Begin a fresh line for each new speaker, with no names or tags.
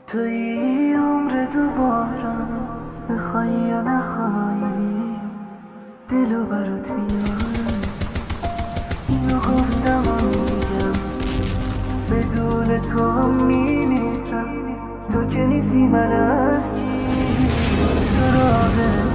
توی عمر دوبارم، بخوای یا نخوای دلو برات میارم. اینو گفتم و میگم، بدون تو هم میمیرم. تو که نیستی من از کی سراغ